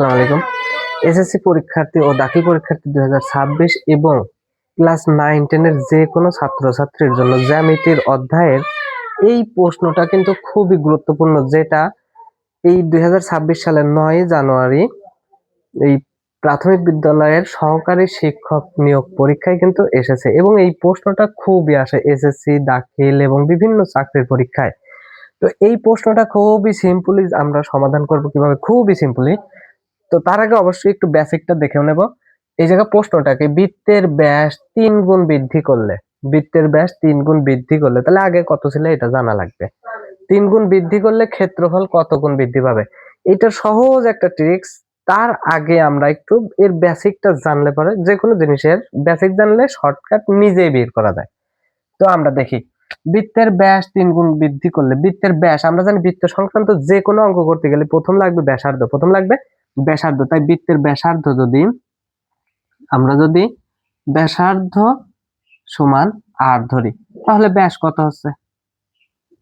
আসসালামু আলাইকুম। এসএসসি পরীক্ষার্থী ও দাখিল পরীক্ষার্থী 2026 এবং ক্লাস 9-10 এর যে কোনো ছাত্রছাত্রীর জন্য জ্যামিতির অধ্যায়ের এই প্রশ্নটা কিন্তু খুবই গুরুত্বপূর্ণ, যেটা এই 2026 সালের 9 জানুয়ারি এই প্রাথমিক বিদ্যালয়ের সহকারী শিক্ষক নিয়োগ পরীক্ষায় কিন্তু এসেছে এবং এই প্রশ্নটা খুবই আসে এসএসসি, দাখিল এবং বিভিন্ন চাকরির পরীক্ষায়। তো এই প্রশ্নটা খুবই সিম্পলি আমরা সমাধান করব কিভাবে, খুবই সিম্পলি। তো তার আগে অবশ্যই একটু বেসিকটা দেখে নেব। এই জায়গা প্রশ্নটাকে বৃত্তের ব্যাস 3 গুণ বৃদ্ধি করলে, বৃত্তের ব্যাস 3 গুণ বৃদ্ধি করলে তাহলে আগে কত ছিল এটা জানা লাগবে। 3 গুণ বৃদ্ধি করলে ক্ষেত্রফল কত গুণ বৃদ্ধি পাবে, এটা সহজ একটা ট্রিক্স। তার আগে আমরা একটু এর বেসিকটা জানলে পরে যে কোনো জিনিসের বেসিক জানলে শর্টকাট নিজেই বের করা যায়। তো আমরা দেখি বৃত্তের ব্যাস 3 গুণ বৃদ্ধি করলে, বৃত্তের ব্যাস আমরা জানি বৃত্ত সংক্রান্ত যে কোনো অঙ্ক করতে গেলে প্রথম লাগবে ব্যাসার্ধ, প্রথম লাগবে ব্যাসার্ধ। তাই বৃত্তের ব্যাসার্ধ যদি আমরা যদি ব্যাসার্ধ সমান r ধরি, তাহলে ব্যাস কত হচ্ছে?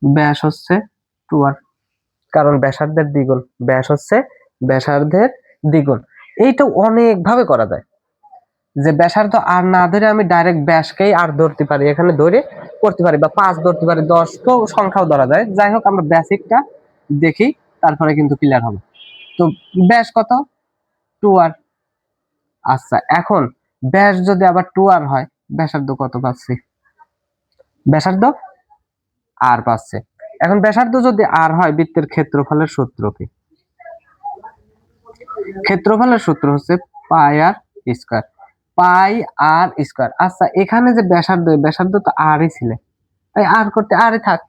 ব্যাস হচ্ছে 2r, কারণ ব্যাসার্ধের দ্বিগুণ। ব্যাস হচ্ছে ব্যাসার্ধের দ্বিগুণ। এইটা অনেক ভাবে করা যায়, যে ব্যাসার্ধ আর না ধরে আমি ডাইরেক্ট ব্যাসকেই আর ধরতে পারি, এখানে ধরে করতে পারি, বা 5 ধরতে পারি, 10 তো সংখ্যাও ধরা যায়। যাই হোক আমরা বেসিকটা দেখি, তারপরে কিন্তু ক্লিয়ার হবে। তো ব্যাস কত? 2r। আচ্ছা, এখন ব্যাস যদি আবার 2r হয়, ব্যাসার্ধ কত পাচ্ছি? ব্যাসার্ধ r পাচ্ছে। এখন ব্যাসার্ধ যদি r হয়, বৃত্তের ক্ষেত্রফলের সূত্র কি? ক্ষেত্রফলের সূত্র হচ্ছে পাই আর স্কয়ার, পাই আর স্কয়ার। আচ্ছা, এখানে যে ব্যাসার্ধ, ব্যাসার্ধ তো আরই ছিল, তাই আর করতে আরই থাক,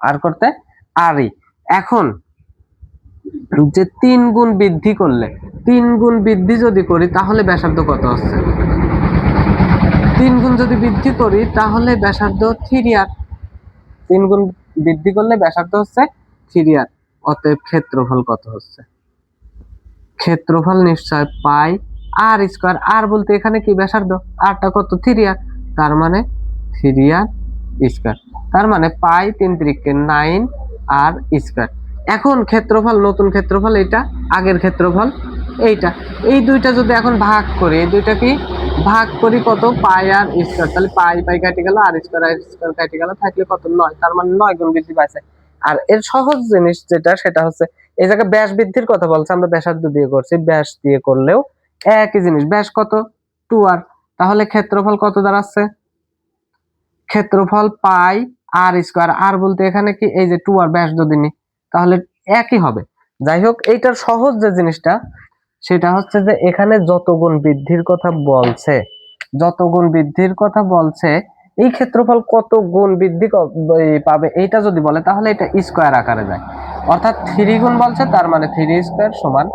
আর করতে আরই। এখন যে 3 গুণ বৃদ্ধি করলে, 3 গুণ বৃদ্ধি যদি করি তাহলে ব্যাসার্ধ কত হচ্ছে? 3 গুণ যদি বৃদ্ধি করি তাহলে ব্যাসার্ধ 3r। 3 গুণ বৃদ্ধি করলে ব্যাসার্ধ হচ্ছে 3r। অতএব ক্ষেত্রফল কত হচ্ছে? ক্ষেত্রফল নিশ্চয় পাই আর স্কয়ার। আর বলতে এখানে কি ব্যাসার্ধ, আরটা কত? 3r, তার মানে 3r স্কয়ার। তার মানে পাই 3 3 9 আর স্কয়ার। এখন ক্ষেত্রফল, নতুন ক্ষেত্রফল এটা, আগের ক্ষেত্রফল এইটা, এই দুইটা যদি এখন ভাগ করি, এই দুইটা কি ভাগ করি কত? পাই আর স্কয়ার। তাহলে পাই পাই কেটে গেল, আর স্কয়ার কেটে গেল, থাকলে কত? 9। তার মানে 9 গুণ বৃদ্ধি পাইছে। আর এর সহজ জিনিস যেটা, সেটা হচ্ছে এই জায়গায় ব্যাস বৃদ্ধির কথা বলছে, আমরা ব্যাসার্ধ দিয়ে করছি, ব্যাস দিয়ে করলেও একই জিনিস। ব্যাস কত? 2r। তাহলে ক্ষেত্রফল কত দাঁড়াচ্ছে? ক্ষেত্রফল পাই আর স্কয়ার। আর বলতে এখানে কি এই যে 2r, ব্যাস যদি নি তাহলে একই হবে। যাই হোক, এইটার সহজ যে জিনিসটা সেটা হচ্ছে যে এখানে যত গুণ বৃদ্ধির কথা বলছে, যত গুণ বৃদ্ধির কথা বলছে, এই ক্ষেত্রফল কত গুণ বৃদ্ধি পাবে এইটা যদি বলে তাহলে এটা স্কয়ার আকারে যায়। অর্থাৎ 3 গুণ বলছে, তার মানে 3 স্কয়ার সমান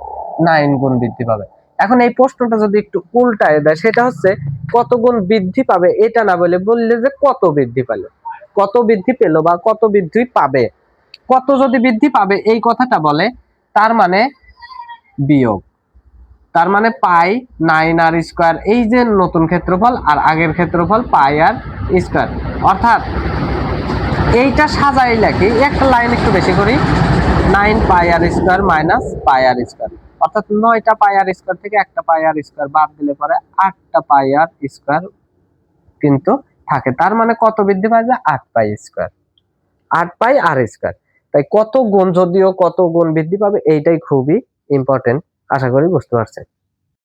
9 গুণ বৃদ্ধি পাবে। এখন এই প্রশ্নটা যদি একটু উল্টায় দেয়, সেটা হচ্ছে কত গুণ বৃদ্ধি পাবে এটা না বলে বললে যে কত বৃদ্ধি পেল, কত বৃদ্ধি পেল বা কত বৃদ্ধি পাবে। কত যদি বৃদ্ধি পাবে এই কথাটা বলে, তার মানে বিয়োগ, তার মানে পাই 9 আর স্কয়ার, এই যে নতুন ক্ষেত্রফল আর আগের ক্ষেত্রফল পাই আর স্কয়ার। অর্থাৎ এইটা সাজাই লেখি, একটা লাইন একটু বেশি করি, 9 পাই আর স্কয়ার মাইনাস পাই আর স্কয়ার। অর্থাৎ 9টা পাই আর স্কয়ার থেকে একটা পাই আর স্কয়ার বাদ দিলে পরে 8টা পাই আর স্কয়ার কিন্তু থাকে। তার মানে কত বৃদ্ধি পায়? যে 8 পাই স্কয়ার, 8 পাই আর স্কয়ার। তাই কত গুণ, যদিও কত গুণ বৃদ্ধি পাবে এইটাই খুবই ইম্পর্টেন্ট। আশা করি বুঝতে পারছেন।